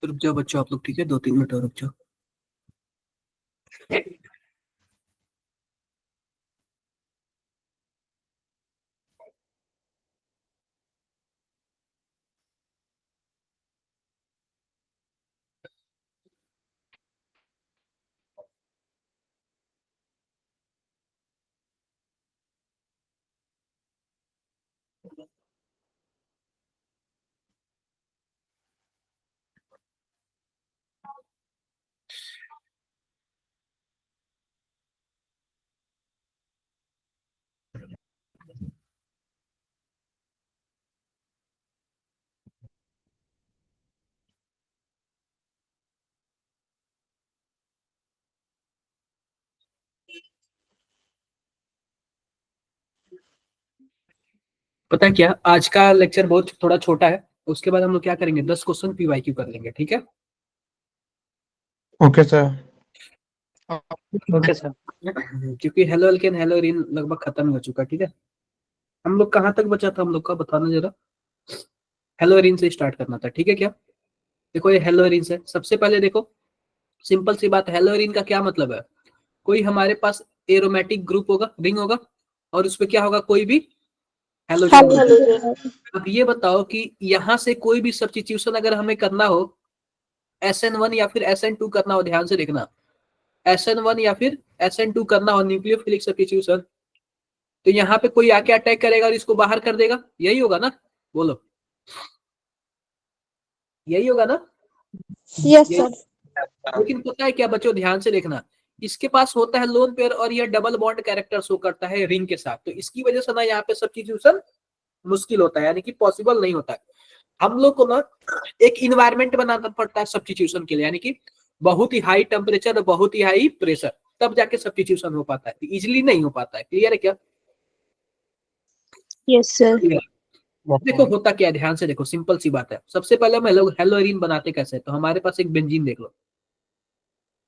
रुक जाओ बच्चों आप लोग, ठीक है, 2-3 मिनट और रुक जाओ। पता है क्या, आज का लेक्चर बहुत थोड़ा छोटा है, उसके बाद हम लोग क्या करेंगे, 10 क्वेश्चन पीवाईक्यू कर लेंगे, ठीक है? Okay sir. Okay sir. क्योंकि हेलो एल्केन हेलो एरीन लगभग खत्म हो चुका, ठीक है? हम लोग कहाँ तक बचा था हम लोग का, बताना जरा। हेलो एरीन से स्टार्ट करना था, ठीक है क्या? देखो ये हेलो एरीन से सबसे पहले देखो, सिंपल सी बात, हेलो एरीन का क्या मतलब है? कोई हमारे पास एरोमेटिक ग्रुप होगा, रिंग होगा, और उसपे क्या होगा, कोई भी हेलोजन होगा। अब ये बताओ कि यहाँ से कोई भी सब्स्टिट्यूशन अगर हमें करना हो, SN1 या फिर SN2 करना हो, ध्यान से देखना, SN1 या फिर SN2 करना हो, न्यूक्लियोफिलिक सब्स्टिट्यूशन, तो यहाँ पे कोई आके अटैक करेगा और इसको बाहर कर देगा, यही होगा ना? बोलो, यही होगा ना? Yes sir. लेकिन पता है क्या बच्चों, ध्यान से देखना, इसके पास होता है लोन पेयर और यह डबल बॉन्ड कैरेक्टर शो करता है रिंग के साथ, तो इसकी वजह से ना यहाँ पे सब्स्टिट्यूशन मुश्किल होता है, यानी कि पॉसिबल नहीं होता है। हम लोग को ना एक इन्वायरमेंट बनाना पड़ता है सब्स्टिट्यूशन के लिए, यानी कि बहुत ही हाई टेम्परेचर और बहुत ही हाई प्रेशर, तब जाके सब्स्टिट्यूशन हो पाता है, इजिली नहीं हो पाता है। क्लियर है क्या? Yes sir. देखो होता क्या है, ध्यान से देखो, सिंपल सी बात है। सबसे पहले हम लोग हेलोरीन बनाते कैसे, तो हमारे पास एक बेंजीन देख लो,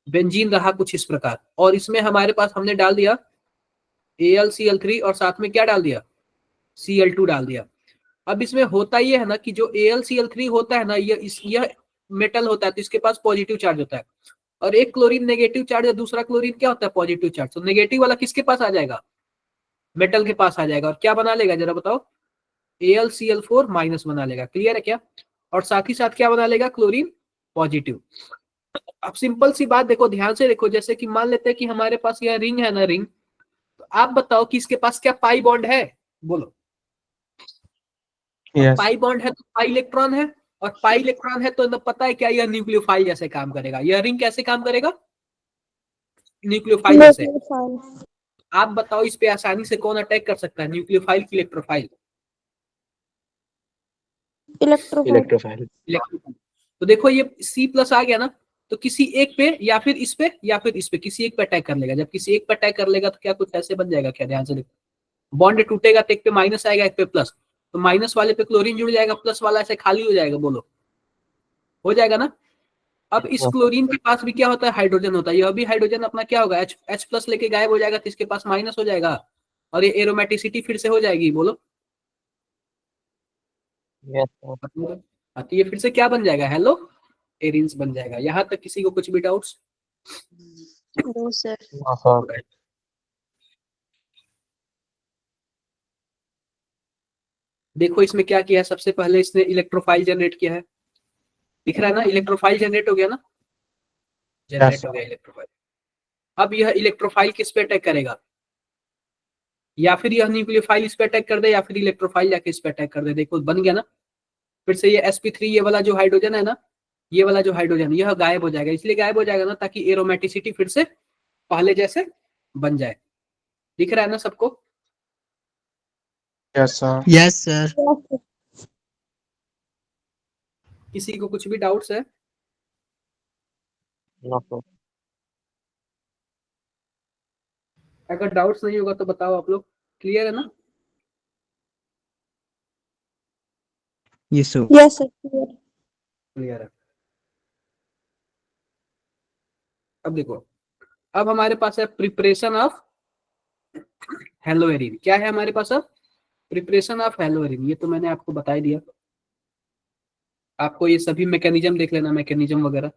बेंजीन रहा कुछ इस प्रकार, और इसमें हमारे पास हमने डाल दिया AlCl3 और साथ में क्या डाल दिया, Cl2 डाल दिया। अब इसमें होता ये है ना कि जो AlCl3 होता है ना, यह मेटल होता है, तो इसके पास पॉजिटिव चार्ज होता है, और एक क्लोरीन नेगेटिव चार्ज है, दूसरा क्लोरीन क्या होता है, पॉजिटिव चार्ज। तो नेगेटिव वाला किसके पास आ जाएगा, मेटल के पास आ जाएगा, और क्या बना लेगा जरा बताओ, AlCl4 माइनस बना लेगा। क्लियर है क्या? और साथ ही साथ क्या बना लेगा, क्लोरीन पॉजिटिव। अब सिंपल सी बात देखो, ध्यान से देखो, जैसे कि मान लेते हैं कि हमारे पास यह रिंग है ना, रिंग, तो आप बताओ कि इसके पास क्या पाई बॉन्ड है, बोलो। यस। पाई बॉन्ड है तो पाई इलेक्ट्रॉन है, और पाई इलेक्ट्रॉन है तो पता है क्या, यह न्यूक्लियोफाइल जैसे काम करेगा। यह रिंग कैसे काम करेगा, न्यूक्लियोफाइल जैसे। आप बताओ इस पे आसानी से कौन अटैक कर सकता है, न्यूक्लियोफाइल की इलेक्ट्रोफाइल? इलेक्ट्रोफाइल। तो देखो ये C+ आ गया ना, तो किसी एक पे या फिर इस पे या फिर इस पे, किसी एक पे अटैक कर लेगा। जब किसी एक पे अटैक कर लेगा तो क्या कुछ ऐसे बन जाएगा क्या, ध्यान से देखो, बॉन्ड टूटेगा तो एक पे माइनस आएगा, एक पे प्लस, तो माइनस वाले पे क्लोरीन जुड़ जाएगा, प्लस वाला ऐसे खाली हो जाएगा, बोलो हो जाएगा ना? अब इस क्लोरीन के पास भी क्या होता है, हाइड्रोजन होता है, यह भी हाइड्रोजन अपना क्या होगा, H+ लेके गायब हो जाएगा, तो इसके पास माइनस हो जाएगा, और ये एरोमेटिसिटी फिर से हो जाएगी, बोलो। तो ये फिर से क्या बन जाएगा, हेलो एरिन्स बन जाएगा। यहां तक किसी को कुछ भी डाउट्स? No sir. देखो इसमें क्या किया है, सबसे पहले इसने इलेक्ट्रोफाइल जनरेट किया है, दिख रहा है ना, इलेक्ट्रोफाइल जनरेट हो गया ना, जनरेट हो गया इलेक्ट्रोफाइल। अब यह इलेक्ट्रोफाइल किस पे अटैक करेगा, या फिर यह न्यूक्लियोफाइल इस पे अटैक कर दे, या फिर इलेक्ट्रोफाइल जाके इस पे अटैक कर दे। देखो बन गया ना, फिर से ये sp3, ये वाला जो हाइड्रोजन है ना, ये वाला जो हाइड्रोजन, यह गायब हो जाएगा। इसलिए गायब हो जाएगा ना, ताकि एरोमेटिसिटी फिर से पहले जैसे बन जाए। दिख रहा है ना सबको? Yes sir. Yes sir. किसी को कुछ भी डाउट्स है? अगर डाउट्स नहीं होगा तो बताओ आप लोग, क्लियर है ना? Yes, sir. Yes, sir. Clear. Clear है। अब देखो, अब हमारे पास है प्रिपरेशन ऑफ हेलोएरिन। क्या है हमारे पास अब? Preparation of haloarene. ये तो मैंने आपको बता ही दिया, आपको ये सभी मैकेनिज्म देख लेना, मैकेनिज्म वगैरह।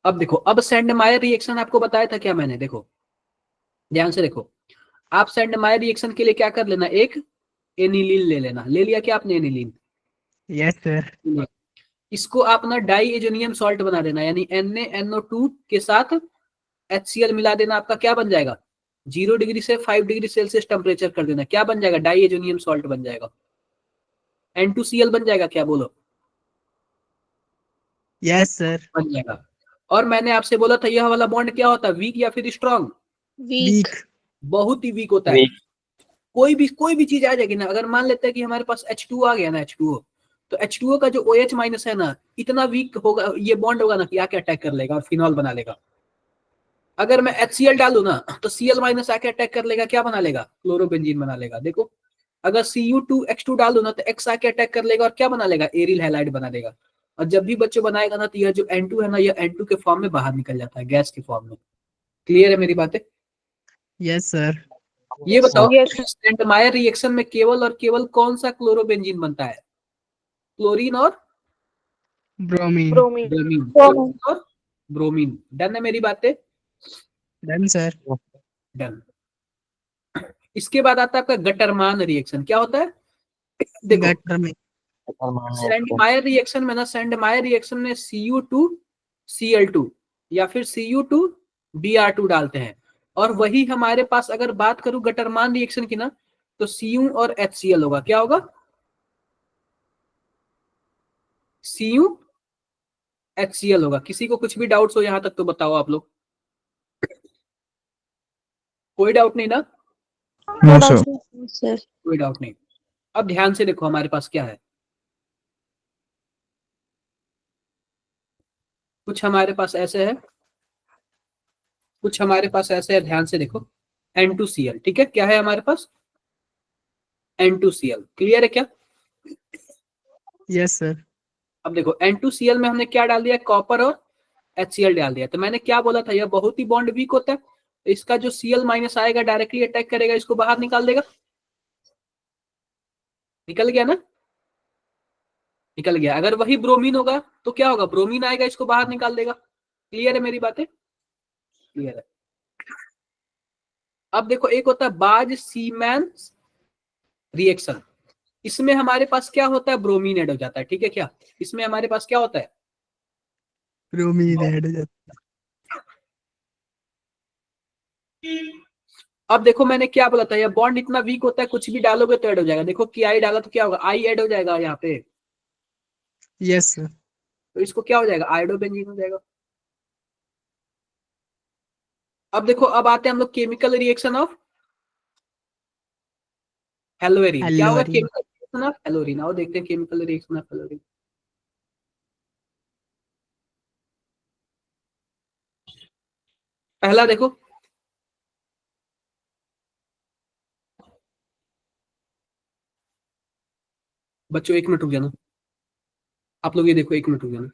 अब देखो, अब सेंडमायर रिएक्शन आपको बताया था क्या मैंने? देखो ध्यान से देखो, आप सेंडमायर रिएक्शन के लिए क्या कर लेना, एक एनिलीन ले लेना। ले लिया क्या आपने एनिलीन? Yes, sir. इसको आप ना डाई एजोनियम सॉल्ट बना देना, यानी NaNO2 के साथ HCl मिला देना। आपका क्या बन जाएगा? 0 डिग्री से 5 डिग्री सेल्सियस टेम्परेचर कर देना, क्या बन जाएगा? डाई एजोनियम सॉल्ट बन जाएगा। N2Cl बन जाएगा क्या, बोलो? Yes, sir. बन जाएगा। और मैंने आपसे बोला था यह वाला बॉन्ड क्या होता है, वीक या फिर स्ट्रांग? Weak. बहुत ही वीक होता है। कोई भी चीज आ जाएगी ना, अगर मान लेते हैं कि हमारे पास H2O आ गया ना, H2O, तो H2O का जो OH माइनस है ना, इतना वीक होगा ये बॉन्ड होगा ना कि आके अटैक कर लेगा और फिनॉल बना लेगा। अगर मैं HCl डालू ना तो Cl माइनस आके अटैक कर लेगा, क्या बना लेगा? क्लोरोबेंजीन बना लेगा। देखो, अगर Cu2H2 डालू ना तो X आके अटैक कर लेगा और क्या बना लेगा? एरिल हैलाइड बना देगा। और जब भी बच्चों बनाएगा ना तो यह जो N2 है ना, यह N2 के फॉर्म में बाहर निकल जाता है, गैस के फॉर्म में। क्लियर है मेरी बातें? Yes, sir. ये बताओ, Yes, sir. सेंटमायर रिएक्शन में केवल और केवल कौन सा क्लोरोबेंजीन बनता है? क्लोरीन और Bromine. Bromine. Bromine. Bromine. Chlorine और ब्रोमीन। डन है मेरी बातें? Done, sir. डन। इसके बाद आता है आपका गटरमान रिएक्शन। क्या होता है? देखो, Gutter में. सेंडमायर रिएक्शन में ना, सेंडमायर रिएक्शन में Cu2Cl2 या फिर Cu2Br2 डालते हैं। और वही हमारे पास अगर बात करूं गटरमान रिएक्शन की ना, तो Cu और HCl होगा। क्या होगा? CuHCl होगा। किसी को कुछ भी डाउट्स हो यहां तक तो बताओ आप लोग। कोई डाउट नहीं ना? No, No sir. doubt, sir. कोई डाउट नहीं। अब ध्यान से देखो हमारे पास क्या है। कुछ हमारे पास ऐसे है, कुछ हमारे पास ऐसे है, ध्यान से देखो। N2Cl, ठीक है, क्या है हमारे पास? N2Cl। क्लियर है क्या? Yes, sir. अब देखो N2Cl में हमने क्या डाल दिया? कॉपर और HCl डाल दिया। तो मैंने क्या बोला था, यह बहुत ही बॉन्ड वीक होता है। तो इसका जो Cl माइनस आएगा डायरेक्टली अटैक करेगा, इसको बाहर निकाल देगा। निकल गया ना? निकल गया। अगर वही ब्रोमीन होगा तो क्या होगा? ब्रोमीन आएगा, इसको बाहर निकाल देगा। क्लियर है मेरी बातें? क्लियर है। अब देखो, एक होता है बाज सीमैन रिएक्शन। इसमें हमारे पास क्या होता है? ब्रोमीन ऐड हो जाता है, ठीक है क्या? इसमें हमारे पास क्या होता है? Bromine add हो जाता अब देखो मैंने क्या बोला था, यह बॉन्ड इतना वीक होता है, कुछ भी डालोगे तो ऐड हो जाएगा। देखो कि आई डाला तो क्या होगा? आई ऐड हो जाएगा यहाँ पे, है। Yes, sir. तो इसको क्या हो जाएगा? आयोडोबेंजीन हो जाएगा। अब देखो, अब आते हैं हम लोग केमिकल रिएक्शन ऑफ हेलोएरिन। क्या होगा Halogen. Chemical reaction of haloarene? आओ देखते हैं केमिकल रिएक्शन ऑफ हेलोएरिन। पहला देखो, बच्चों 1 मिनट रुक जाना। आप लोग ये देखो, 1 मिनट रुक जाना।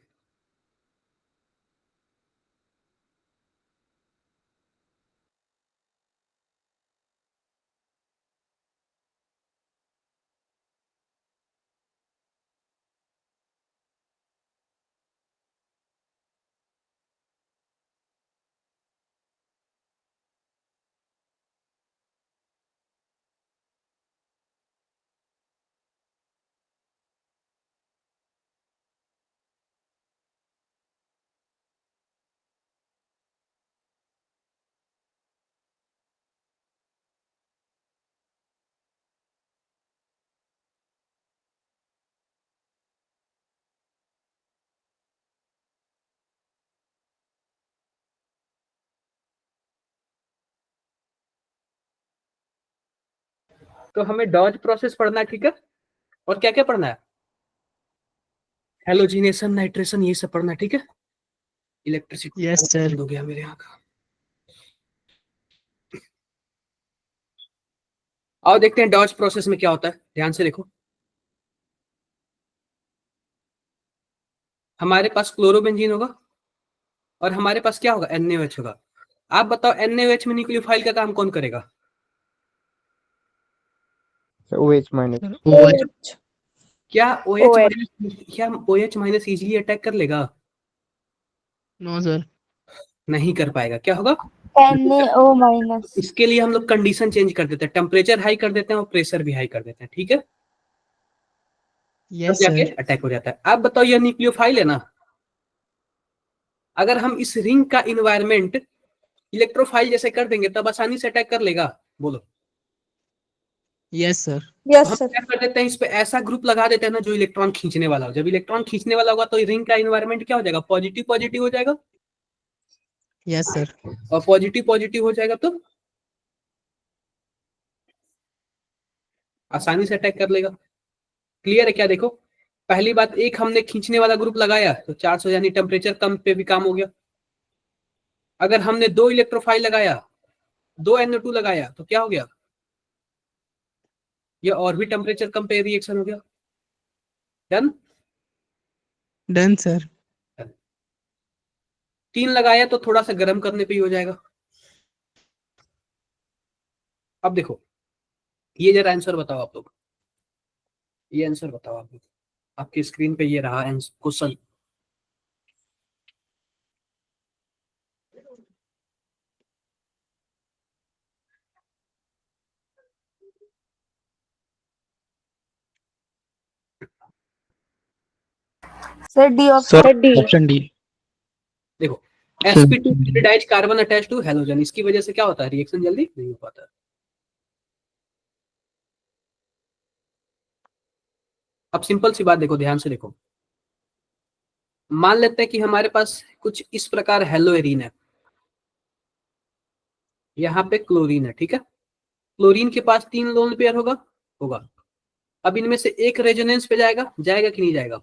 तो हमें डॉज प्रोसेस पढ़ना है, ठीक है? और क्या क्या पढ़ना है? हेलोजिनेशन, नाइट्रेशन, ये सब पढ़ना है, ठीक है? Electricity Yes, sir. हो गया मेरे यहाँ का। और देखते हैं डॉच प्रोसेस में क्या होता है, ध्यान से देखो। हमारे पास क्लोरोबेंजीन होगा और हमारे पास क्या होगा, NaOH होगा। आप बताओ NaOH में न्यूक्लियोफाइल का काम कौन करेगा? OH minus. सर OH क्या OH OH माइनस, क्या OH माइनस इजीली अटैक कर लेगा? No sir. नहीं कर पाएगा। क्या होगा? NaO minus. इसके लिए हम लोग कंडीशन चेंज कर देते हैं, टेम्परेचर हाई कर देते हैं और प्रेशर भी हाई कर देते हैं, ठीक है? तब यस जाके सर। अटैक हो जाता है। आप बताओ ये न्यूक्लियोफाइल है ना, अगर हम इस रिंग का इन्वायरमेंट इलेक्ट्रोफाइल जैसे कर देंगे तब आसानी से अटैक कर लेगा? बोलो। Yes sir. तो यस हम सर। क्या कर देते हैं, इस पे ऐसा ग्रुप लगा देते हैं ना जो इलेक्ट्रॉन खींचने वाला हो। जब इलेक्ट्रॉन खींचने वाला होगा तो रिंग का इन्वायरमेंट क्या हो जाएगा, पॉजिटिव पॉजिटिव हो जाएगा। Yes sir. और पॉजिटिव पॉजिटिव हो जाएगा तो आसानी से अटैक कर लेगा। क्लियर है क्या? देखो, पहली बात, एक हमने खींचने वाला ग्रुप लगाया तो 400 यानी टेम्परेचर कम पे भी काम हो गया। अगर हमने 2 इलेक्ट्रोफाइल लगाया, 2 NO2 लगाया तो क्या हो गया, ये और भी टेम्परेचर कम पे रिएक्शन हो गया। डन। Done sir. 3 लगाया तो थोड़ा सा गर्म करने पे ही हो जाएगा। अब देखो, ये जरा आंसर बताओ आप लोग, ये आंसर बताओ आप लोग। आपकी स्क्रीन पे ये रहा question. Sir D sir option D. Option D. देखो, sp2 hybridized carbon attach to halogen, इसकी वजह से क्या होता है, रिएक्शन जल्दी नहीं हो पाता। अब सिंपल सी बात देखो, ध्यान से देखो। मान लेते हैं कि हमारे पास कुछ इस प्रकार हेलोएरीन है, यहाँ पे क्लोरीन है, ठीक है? क्लोरीन के पास 3 लोन पेयर होगा होगा। अब इनमें से एक रेजोनेंस पे जाएगा, जाएगा कि नहीं जाएगा?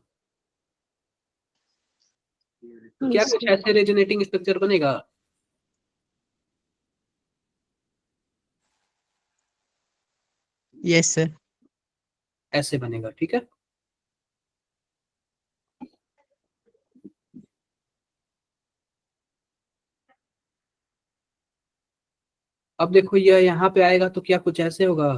क्या कुछ ऐसे रेजोनेटिंग स्ट्रक्चर बनेगा? Yes sir. ऐसे बनेगा, ठीक है? अब देखो यह यहाँ पे आएगा तो क्या कुछ ऐसे होगा,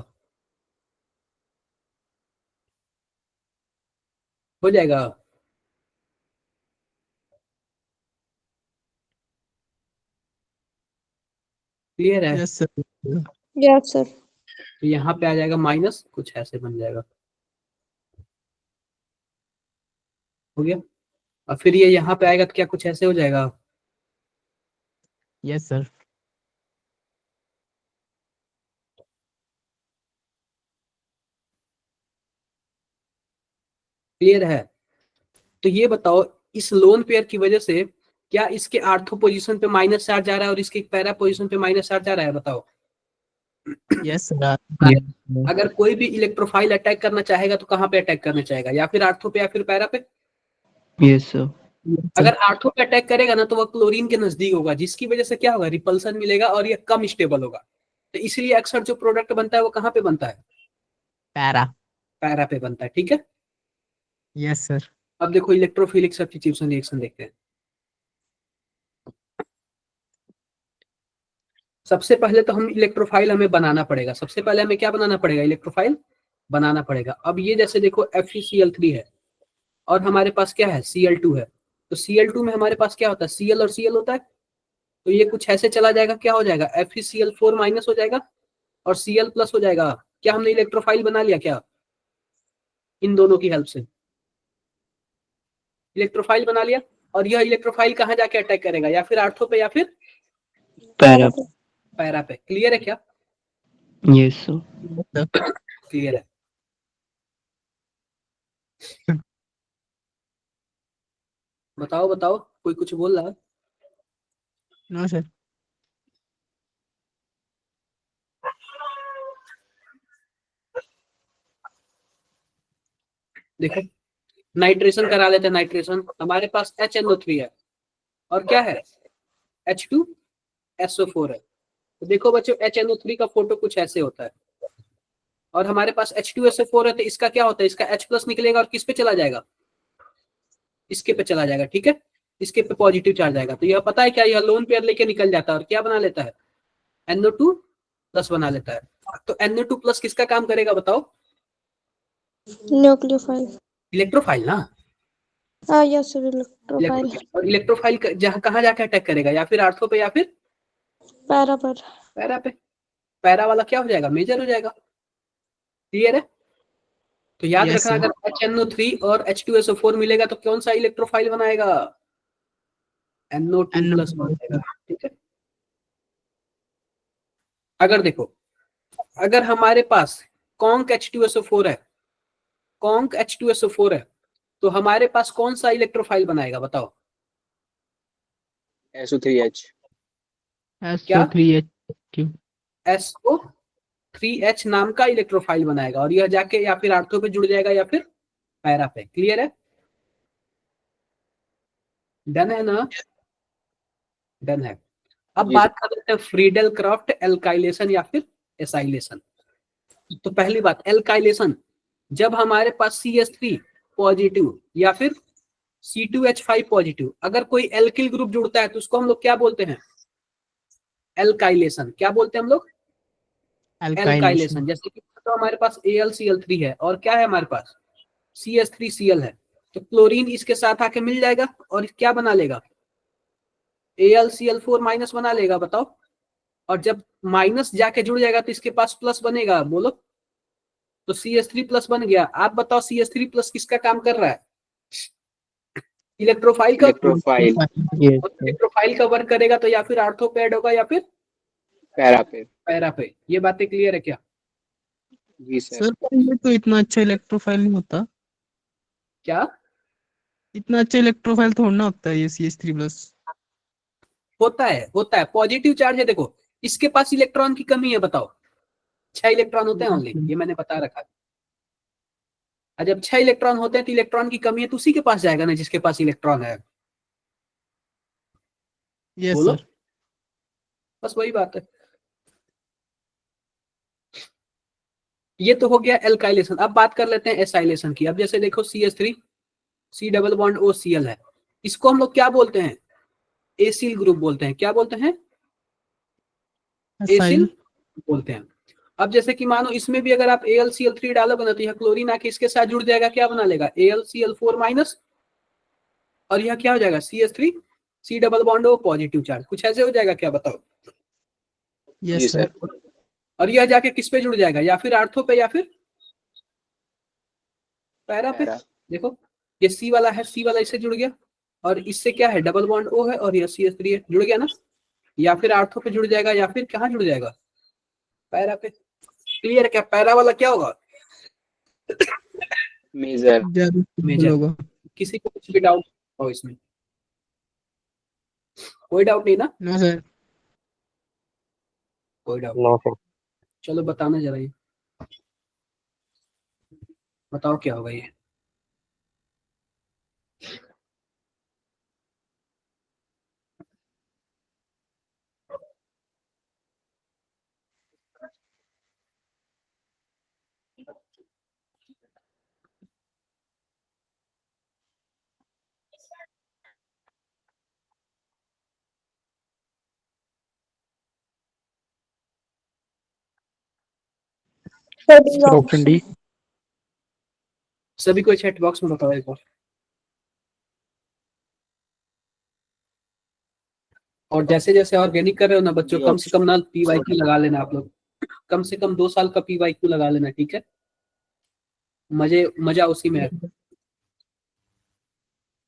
हो जाएगा। क्लियर है? Yes sir. Yes sir. तो यहाँ पे आ जाएगा माइनस, कुछ ऐसे बन जाएगा। हो गया। और फिर ये यहाँ पे आएगा तो क्या कुछ ऐसे हो जाएगा। Yes sir. क्लियर है? तो ये बताओ, इस लोन पेयर की वजह से क्या इसके आर्थो पोजीशन पे माइनस चार्ज जा रहा है और इसके पैरा पोजीशन पे माइनस चार्ज जा रहा है? बताओ। Yes sir. अगर कोई भी इलेक्ट्रोफाइल अटैक करना चाहेगा तो कहाँ पे अटैक करना चाहेगा, या फिर आर्थो पे या फिर पैरा पे? Yes sir. अगर आर्थो पे अटैक करेगा ना तो वह क्लोरीन के नजदीक होगा, जिसकी वजह से क्या होगा, रिपल्सन मिलेगा और यह कम स्टेबल होगा। तो इसलिए अक्सर जो प्रोडक्ट बनता है वो कहाँ पे बनता है, पैरा। पैरा पे बनता है, ठीक है? Yes sir. अब देखो इलेक्ट्रोफिलिक सब्स्टिट्यूशन रिएक्शन देखते हैं। सबसे पहले तो हम इलेक्ट्रोफाइल हमें बनाना पड़ेगा, सबसे पहले हमें क्या बनाना पड़ेगा, इलेक्ट्रोफाइल बनाना पड़ेगा। अब ये जैसे देखो FeCl3 है और हमारे पास क्या है, Cl2 है। तो Cl2 में हमारे पास क्या होता है, Cl और Cl होता है। तो ये कुछ ऐसे चला जाएगा, क्या हो जाएगा, FeCl4 माइनस हो जाएगा और Cl प्लस हो जाएगा। क्या हमने इलेक्ट्रोफाइल बना लिया क्या, इन दोनों की हेल्प से इलेक्ट्रोफाइल बना लिया। और यह इलेक्ट्रोफाइल कहाँ जाके अटैक करेगा, या फिर आर्थो पे या फिर पैरा। पैरा पे। क्लियर है क्या? Yes sir. क्लियर है। बताओ बताओ, कोई कुछ बोल रहा है? No sir. देखो, नाइट्रेशन करा लेते हैं। नाइट्रेशन हमारे पास HNO3 है और क्या है, H2SO4 है। तो देखो बच्चों, HNO3 का फोटो कुछ ऐसे होता है। और हमारे पास H2SO4 है, तो इसका क्या होता है, इसका H प्लस निकलेगा और किस पे चला जाएगा, इसके पे चला जाएगा, ठीक है, इसके पे पॉजिटिव चार्ज आएगा। तो यह पता है क्या, यह लोन पेयर लेके निकल जाता है और क्या बना लेता है, NO2 प्लस बना लेता है। तो NO2 प्लस किसका काम करेगा बताओ, न्यूक्लियोफाइल। इलेक्ट्रोफाइल ना, हाँ यस सर, इलेक्ट्रोफाइल। और इलेक्ट्रोफाइल जहाँ कहाँ जाके अटैक करेगा, या फिर आर्थो पे या फिर पैरा पर। पैरा पे। पैरा वाला क्या हो जाएगा, मेजर हो जाएगा। क्लियर है। तो याद Yes, रखना, sir. अगर HNO3 और H2SO4 मिलेगा तो कौन सा इलेक्ट्रोफाइल बनाएगा, NO2 प्लस बनाएगा, ठीक है। अगर देखो, अगर हमारे पास कॉन्क H2SO4 है, कॉन्क H2SO4 है, तो हमारे पास कौन सा इलेक्ट्रोफाइल बनाएगा बताओ, SO3H। क्या? SO3H. SO3H नाम का इलेक्ट्रोफाइल बनाएगा और यह जाके या फिर आर्थो पे जुड़ जाएगा या फिर पैरा पे। क्लियर है, डन है ना, डन है। अब जी बात कर लेते हैं फ्रीडेल क्राफ्ट एल्काइलेशन या फिर एसाइलेशन। तो पहली बात, एल्काइलेशन, जब हमारे पास CH3 पॉजिटिव या फिर C2H5 पॉजिटिव, अगर कोई एल्किल ग्रुप जुड़ता है तो उसको हम लोग क्या बोलते हैं, एल्काइलेशन। क्या बोलते हैं हम लोग, एल्काइलेशन। जैसे कि तो हमारे पास AlCl3 है और क्या है हमारे पास, CH3Cl है, तो क्लोरीन इसके साथ आके मिल जाएगा और क्या बना लेगा, AlCl4 माइनस बना लेगा, बताओ। और जब माइनस जाके जुड़ जाएगा तो इसके पास प्लस बनेगा, बोलो। तो CH3 प्लस बन गया। आप बताओ CH3 प्लस किसका काम कर रहा है, इलेक्ट्रोफाइल का। इलेक्ट्रोफाइल। Yes, sir. इलेक्ट्रोफाइल का वर्क करेगा तो या फिर आर्थो पे ऐड होगा या फिर पैरा पे। पैरा पे। ये बातें क्लियर है क्या, जी सर। सर पर ये तो इतना अच्छा इलेक्ट्रोफाइल नहीं होता, क्या इतना अच्छा इलेक्ट्रोफाइल थोड़ा ना होता है ये CH3+. होता है, होता है, पॉजिटिव चार्ज है। देखो इसके पास इलेक्ट्रॉन की कमी है, बताओ, 6 इलेक्ट्रॉन होते हैं ओनली, ये मैंने बता रखा है। और जब 6 इलेक्ट्रॉन होते हैं तो इलेक्ट्रॉन की कमी है तो उसी के पास जाएगा ना जिसके पास इलेक्ट्रॉन है, Yes, बोलो। sir. बस वही बात है। ये तो हो गया एल्काइलेशन। अब बात कर लेते हैं एसाइलेशन की। अब जैसे देखो CH3 C double bond OCl है, इसको हम लोग क्या बोलते हैं, एसिल ग्रुप बोलते हैं। क्या बोलते हैं, एसिल Acyl. बोलते हैं। अब जैसे कि मानो इसमें भी अगर आप AlCl3 डालोगे ना तो यह क्लोरीन आके इसके साथ जुड़ जाएगा, क्या बना लेगा, AlCl4 माइनस, और यह क्या हो जाएगा, CH3 C double bond O positive charge. कुछ ऐसे हो जाएगा क्या, बताओ। Yes, जी sir. सर। और यह जाके किस पे जुड़ जाएगा, या फिर आर्थो पे या फिर पैरा पे। पैरा। देखो ये C वाला है, C वाला इससे जुड़ गया, और इससे क्या है, डबल बॉन्ड O है और यह CH3 है, जुड़ गया ना। या फिर आर्थो पे जुड़ जाएगा या फिर कहाँ जुड़ जाएगा, पैरा पे। क्लियर है क्या, पैरा वाला क्या होगा, मेजर। ज्यादा मेजर। होगा. किसी को कुछ भी डाउट हो इसमें, कोई डाउट नहीं ना, No, sir. कोई डाउट नो सर। चलो बताना जरा, ये बताओ क्या होगा ये। Sir option D. सभी को चैट बॉक्स में बताओ एक बार। और जैसे जैसे ऑर्गेनिक कर रहे हो ना बच्चों, कम से कम ना PYQ लगा लेना आप लोग, कम से कम 2 साल का PYQ लगा लेना, ठीक है। मजा उसी में है,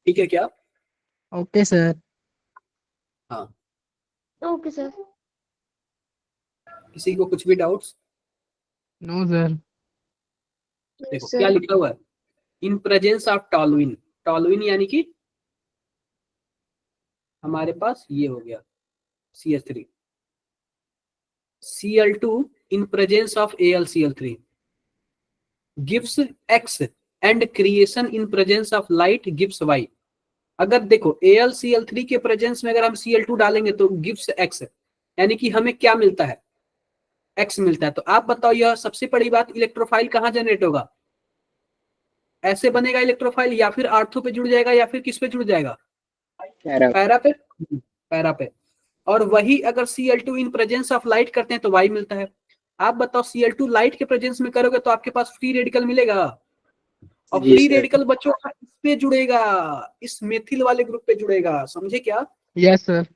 ठीक है क्या। Okay, sir. हाँ, ओके सर। किसी को कुछ भी डाउट्स। No, sir. देखो क्या लिखा हुआ है, in presence of toluene. Toluene यानी कि हमारे पास ये हो गया CH3, Cl2 in presence of AlCl3 gives X and creation in presence of light gives Y। अगर देखो AlCl3 के प्रेजेंस में अगर हम Cl2 डालेंगे तो gives X, यानी कि हमें क्या मिलता है, X मिलता है। तो आप बताओ, यह सबसे बड़ी बात, इलेक्ट्रोफाइल कहाँ जनरेट होगा? ऐसे बनेगा इलेक्ट्रोफाइल, या फिर आर्थो पे जुड़ जाएगा, या फिर किस पे जुड़ जाएगा? पैरा पैरा पे। पैरा पे। और वही अगर Cl2 in presence of light करते हैं तो Y मिलता है। आप बताओ, Cl2 लाइट के प्रेजेंस में करोगे तो आपके पास फ्री रेडिकल मिलेगा, और जी फ्री सर। रेडिकल बच्चों का इस पे जुड़ेगा, इस मेथिल वाले ग्रुप पे जुड़ेगा। समझे क्या? Yes sir.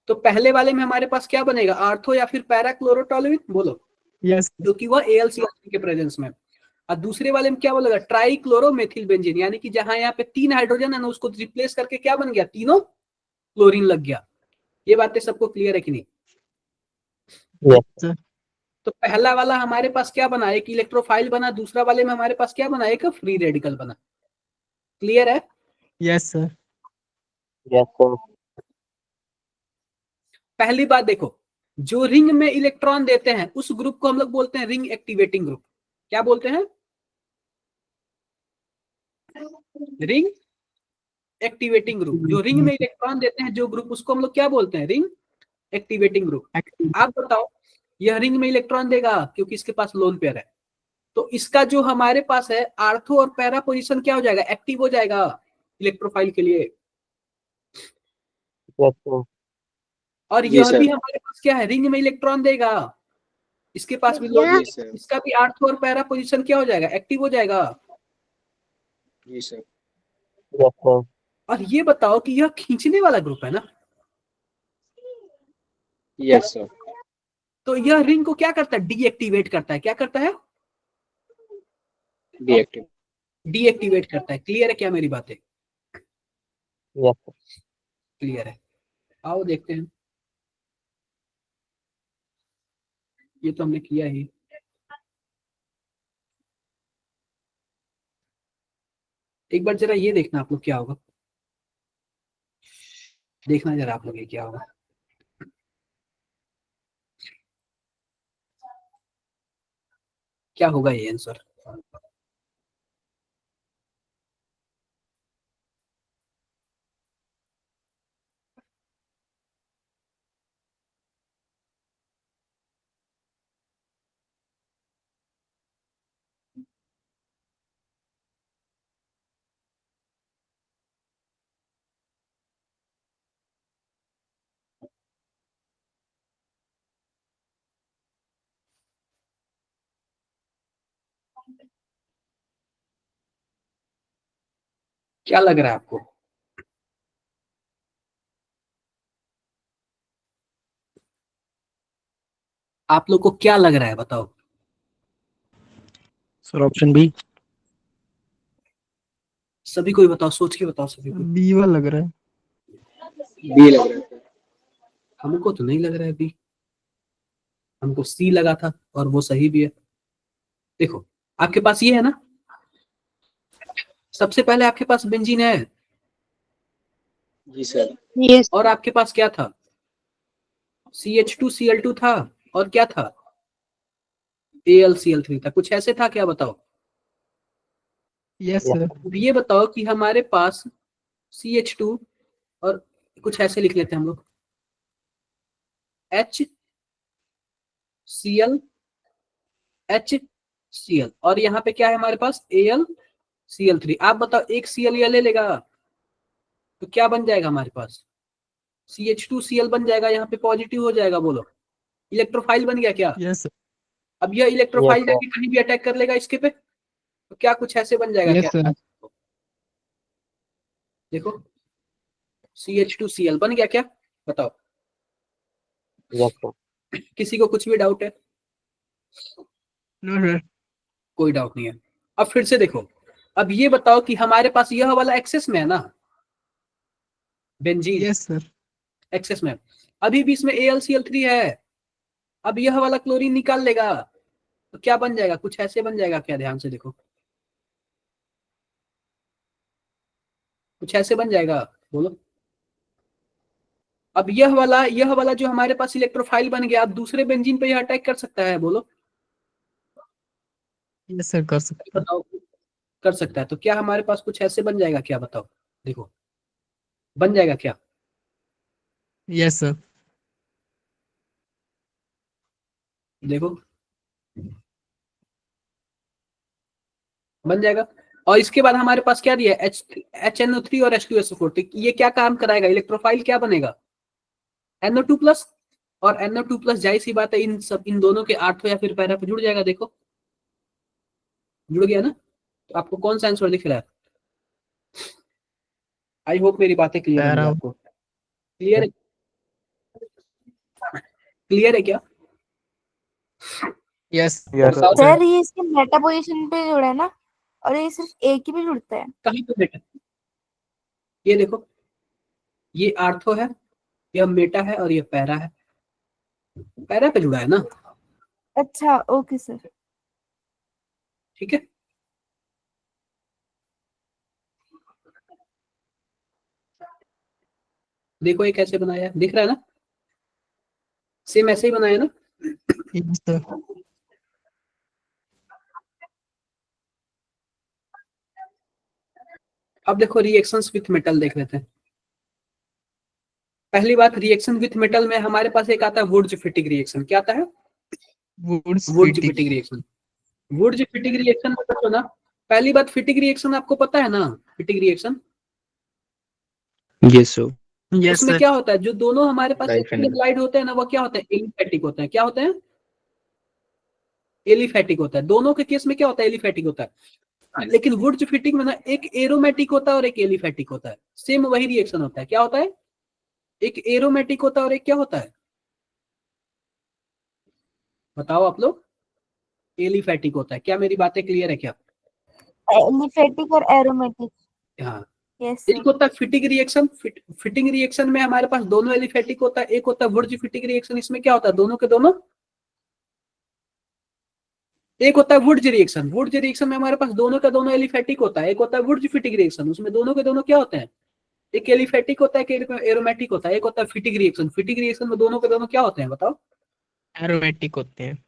तो पहले वाले में हमारे पास क्या बनेगा? आर्थो या फिर पैरा क्लोरोटोलुइन, बोलो, यस क्योंकि वह AlCl3 के प्रेजेंस में। और दूसरे वाले में क्या बोलेगा? ट्राई क्लोरोमेथिल बेंजीन, यानी कि जहां यहाँ पे 3 हाइड्रोजन है ना, उसको रिप्लेस करके क्या बन गया? तीनों क्लोरीन लग गया। ये बातें सबको क्लियर है कि नहीं? सर। तो पहला वाला हमारे पास क्या बना? एक इलेक्ट्रोफाइल बना। दूसरा वाले में हमारे पास क्या बना? एक फ्री रेडिकल बना। क्लियर है? Yes sir. Yes sir. पहली बात देखो, जो रिंग में इलेक्ट्रॉन देते हैं उस ग्रुप को हम लोग बोलते हैं रिंग एक्टिवेटिंग ग्रुप। क्या बोलते हैं? Ring activating group. जो रिंग में इलेक्ट्रॉन देते हैं जो ग्रुप, उसको हम लोग क्या बोलते हैं? Ring activating group. आप बताओ, यह रिंग में इलेक्ट्रॉन देगा क्योंकि इसके पास लोन पेयर है, तो इसका जो हमारे पास है आर्थो और पैरा पोजीशन क्या हो जाएगा? एक्टिव हो जाएगा इलेक्ट्रोफाइल के लिए। Yes sir. और जी यह सर। भी हमारे पास क्या है? रिंग में इलेक्ट्रॉन देगा, इसके पास भी लोन जी पेयर सर। है, इसका भी आर्थो और पैरा पोजीशन क्या हो जाएगा? एक्टिव हो जाएगा। जी सर। Yes sir. और ये बताओ कि यह खींचने वाला ग्रुप है ना, यस सर। तो यह रिंग को क्या करता है? डीएक्टिवेट करता है। क्या करता है? डीएक्टिव। डीएक्टिवेट करता है। क्लियर है क्या मेरी बातें? Yes sir. क्लियर है। आओ देखते हैं। ये तो हमने किया ही। एक बार जरा ये देखना आप लोग क्या होगा, देखना जरा आप लोग ये क्या होगा। क्या होगा ये आंसर? क्या लग रहा है आपको? आप लोग को क्या लग रहा है बताओ? Sir option B. सभी को ही बताओ, सोच के बताओ सभी को। बी वाला लग रहा है। बी लग रहा है सर। हमको तो नहीं लग रहा है बी, हमको सी लगा था, और वो सही भी है। देखो, आपके पास ये है ना, सबसे पहले आपके पास बेंजीन है, जी सर। यस और आपके पास क्या था? CH2Cl2 था, और क्या था? AlCl3 था। कुछ ऐसे था क्या? बताओ। Yes sir. अब ये बताओ कि हमारे पास CH2, और कुछ ऐसे लिख लेते हैं हम लोग, HCl, HCl, और यहाँ पे क्या है हमारे पास? AlCl3। आप बताओ, एक Cl यह ले लेगा तो क्या बन जाएगा हमारे पास? CH2Cl बन जाएगा, यहाँ पे पॉजिटिव हो जाएगा। बोलो, इलेक्ट्रोफाइल बन गया क्या? यस अब यह इलेक्ट्रोफाइल जाके कहीं भी अटैक कर लेगा इसके पे, तो क्या कुछ ऐसे बन जाएगा यस क्या? सर। देखो, CH2Cl बन गया क्या? बताओ, यस सर। किसी को कुछ भी डाउट है? No sir. कोई डाउट नहीं है। अब फिर से देखो, अब ये बताओ कि हमारे पास यह वाला एक्सेस में है ना, बेंजीन यस सर। एक्सेस में, अभी भी इसमें AlCl3 है। अब यह वाला क्लोरीन निकाल लेगा तो क्या बन जाएगा? कुछ ऐसे बन जाएगा क्या? ध्यान से देखो, कुछ ऐसे बन जाएगा। बोलो। अब यह वाला जो हमारे पास इलेक्ट्रोफाइल बन गया, अब दूसरे बेंजीन पे यह अटैक कर सकता है। बोलो, यस सर कर सकता है। बताओ। कर सकता है, तो क्या हमारे पास कुछ ऐसे बन जाएगा क्या? बताओ, देखो, बन जाएगा क्या? Yes sir. देखो बन जाएगा। और इसके बाद हमारे पास क्या दिया है, HNO3 और H2SO4। तो ये क्या काम कराएगा, इलेक्ट्रोफाइल क्या बनेगा, NO2+। और NO2+, जाहिर सी बात है इन दोनों के आर्थो या फिर पैरा पे जुड़ जाएगा। देखो जुड़ गया ना। तो आपको कौन सा आंसर दिख रहा है? आई होप मेरी बातें क्लियर होंगी पैरा। आपको। क्लियर है, क्लियर है क्या? यस यस बताओ सर ये इसके मेटा पोजीशन पे जुड़ा है ना, और ये सिर्फ एक ही पे जुड़ता है। कहीं पे बेटा, ये देखो, ये आर्थो है, यह मेटा है और ये पैरा है। पैरा पे जुड़ा है ना, अच्छा ओके सर। ठीक है। देखो ये कैसे बनाया है, दिख रहा है ना, सेम ऐसे ही बनाया ना। Yes sir. अब देखो रिएक्शंस विथ मेटल देख लेते हैं। पहली बात, रिएक्शन विथ मेटल में हमारे पास एक आता है वुड्ज-फिटिग रिएक्शन। क्या आता है? Wurtz Wurtz Fittig reaction. Wurtz Fittig reaction में देखो ना, पहली बात फिटिग रिएक्शन आपको पता है ना, फिटिग रिएक्शन यस सर। यस उसमें सर। क्या होता है, जो दोनों हमारे पास Diaphenol. एलाइड होते हैं ना, वो क्या होते हैं, एलिफैटिक होते हैं। क्या होते हैं? एलिफैटिक होता है। दोनों के केस में क्या होता है, एलिफैटिक होता है। लेकिन वुड्ज फिटिंग में ना एक एरोमेटिक होता है और एक एलिफैटिक होता है। सेम वही रिएक्शन होता है। क्या होता है? एक एरोमेटिक होता है और एक क्या होता है, बताओ आप लोग? एलिफैटिक होता है। क्या मेरी बातें क्लियर है क्या? एलिफेटिक और एरोमेटिक। हाँ, यस एक सर। होता है फिटिंग रिएक्शन। फिटिंग रिएक्शन में हमारे पास दोनों एलिफैटिक होता है। एक होता है वुड्ज फिटिंग रिएक्शन, इसमें क्या होता है, दोनों के दोनों। एक होता है वुड्ज रिएक्शन। वुड्ज रिएक्शन में हमारे पास दोनों का दोनों एलिफैटिक होता है। एक होता है वुड्ज फिटिंग रिएक्शन, उसमें दोनों के दोनों क्या होते हैं, एक एलिफैटिक होता है, एक एरोमेटिक होता है। एक होता है फिटिंग रिएक्शन। फिटिंग रिएक्शन में दोनों के दोनों क्या होते हैं, बताओ? एरोमेटिक होते हैं।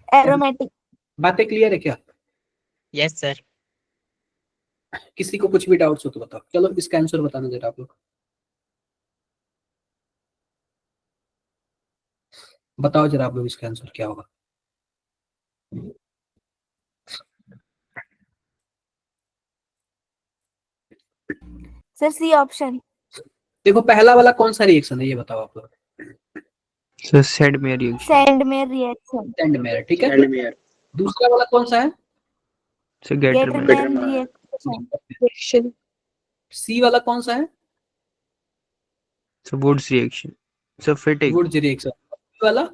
एरोमेटिक। बातें क्लियर है क्या? Yes sir. किसी को कुछ भी डाउट्स हो तो बताओ। चलो इसका आंसर बताना जरा आप लोग, बताओ जरा आप लोग इसका आंसर क्या होगा। Sir C option. देखो पहला वाला कौन सा रिएक्शन है, ये बताओ आप लोग। सर सेड में रिएक्शन। सैंड में रिएक्शन। सेंड मेयर, ठीक है। दूसरा वाला कौन सा है? सर गेटर में। Gattermann reaction. सी वाला कौन सा है? Sir Wurtz reaction. Sir Fittig. Wurtz reaction वाला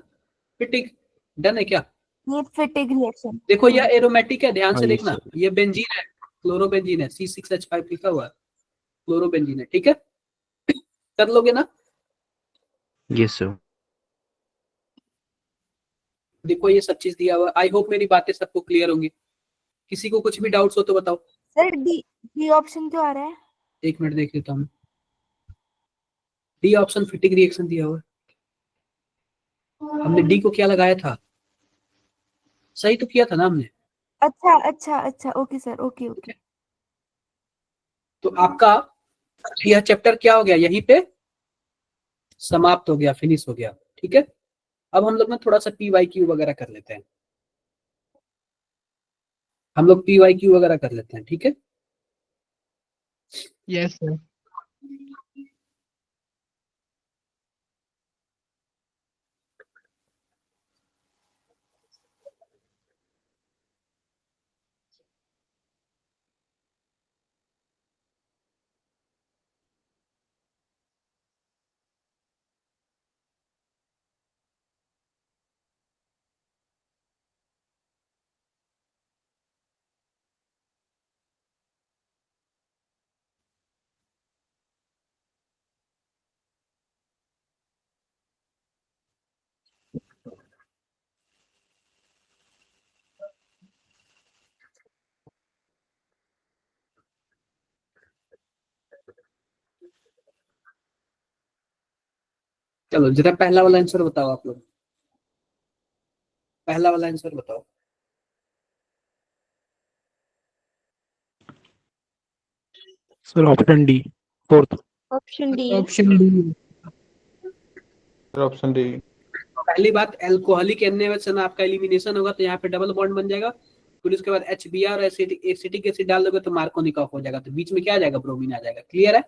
फिटिंग। डन है क्या? ये फिटिग रिएक्शन। देखो यह एरोमेटिक है, ध्यान हाँ से जी देखना, सर। ये बेंजीन है, क्लोरोबेंजीन है, C6H5 लिखा हुआ है, क्लोरोबेंजीन है, ठीक है। कर लोगे ना? Yes sir. देखो ये सब चीज दिया हुआ। आई होप मेरी बातें सबको क्लियर होंगी। किसी को कुछ भी डाउट्स हो तो बताओ। सर डी डी ऑप्शन क्यों आ रहा है? एक मिनट देख लेता हूँ। डी ऑप्शन फिटिंग रिएक्शन दिया हुआ है। हमने डी को क्या लगाया था, सही तो किया था ना हमने। अच्छा अच्छा अच्छा ओके सर ओके ओके। तो आपका यह चैप्टर क्या हो गया, यहीं पे समाप्त हो गया, फिनिश हो गया, ठीक है। अब हम लोग ना थोड़ा सा PYQ वगैरह कर लेते हैं। हम लोग PYQ वगैरह कर लेते हैं, ठीक है। Yes sir. चलो जरा पहला वाला आंसर बताओ आप लोग, पहला वाला आंसर बताओ। Sir option D, fourth. Option D. Option D. Option D. पहली बात एल्कोहलिक NaOH ना आपका एलिमिनेशन होगा तो यहाँ पे डबल बॉन्ड बन जाएगा, फिर उसके बाद HBr और एसिटिक एसिड डाल दोगे तो मार्कोनिक ऑफ हो जाएगा, तो बीच में क्या आ जाएगा, ब्रोमीन आ जाएगा। क्लियर है?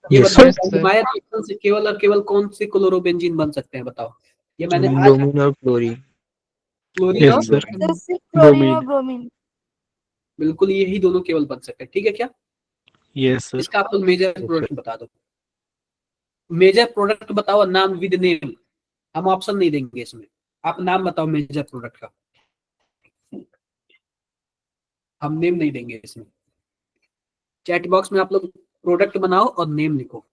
ये Yes, बताओ Yes, sir. एल्डिहाइड रिएक्शन से केवल और केवल कौन से क्लोरोबेंजीन बन सकते हैं, बताओ। ये मैंने आज bromine और chlorine. क्लोरीन Yes, और sir. सर सिर्फ क्लोरीन और Bromine. ब्रोमीन। बिल्कुल यही दोनों केवल बन सकते हैं, ठीक है क्या? Yes, sir. इसका आप लोग मेजर प्रोडक्ट बता दो, मेजर प्रोडक्ट बताओ, नाम विद नेम, हम ऑप्शन नहीं देंगे इसमें, आप नाम बताओ मेजर प्रोडक्ट का, हम नेम नहीं देंगे इसमें। चैट बॉक्स में आप लोग प्रोडक्ट बनाओ और नेम लिखो,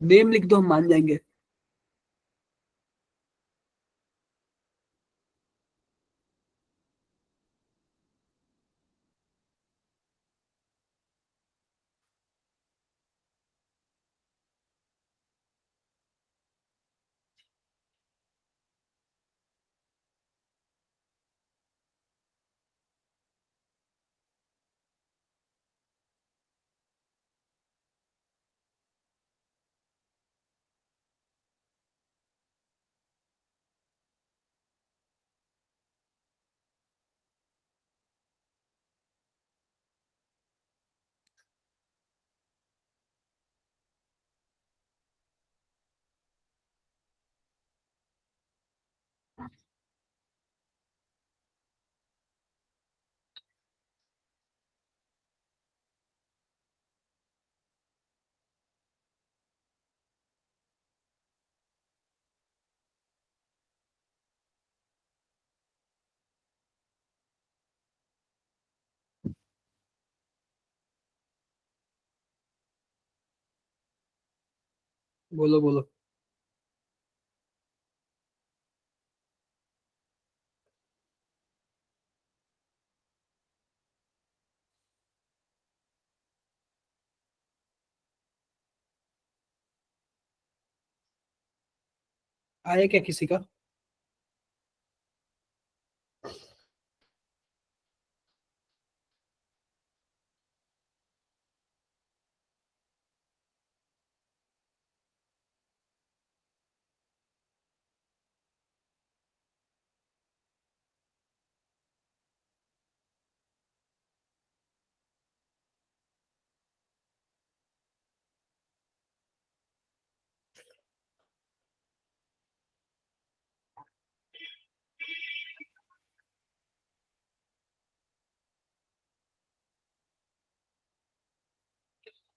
नेम लिख दो, हम मान जाएंगे। बोलो बोलो। आया क्या किसी का?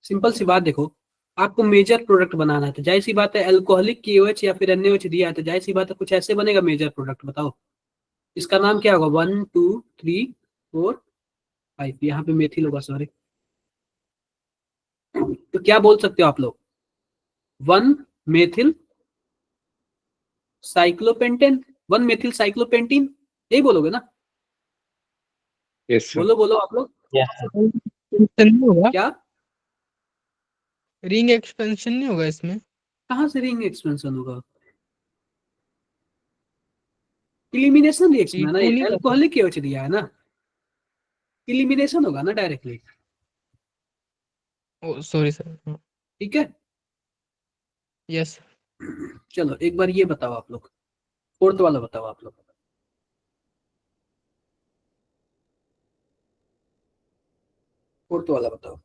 सिंपल सी बात देखो, आपको मेजर प्रोडक्ट बनाना है तो जाहिर सी बात है अल्कोहलिक KOH या फिर NaOH दिया है तो जाहिर सी बात है कुछ ऐसे बनेगा मेजर प्रोडक्ट, बताओ इसका नाम क्या होगा? 1 2 3 4 5, यहाँ पे मेथिल होगा, सॉरी। तो क्या बोल सकते हो आप लोग? 1 मेथिल साइक्लोपेंटेन, 1 मेथिल साइक्लोपेंटीन, यही बोलोगे ना? Yes, sir. बोलो बोलो आप लोग। एक्सपेंशन नहीं होगा? क्या? रिंग एक्सपेंशन नहीं होगा इसमें? कहाँ से रिंग एक्सपेंशन होगा? इलिमिनेशन रिएक्शन है ना, T2 नहीं करता? अल्कोहलिक KOH दिया है ना, इलिमिनेशन होगा ना डायरेक्टली। ओ सॉरी सर। ठीक है, यस। चलो एक बार ये बताओ आप लोग, फोर्थ वाला बताओ आप लोग, फोर्थ वाला बताओ।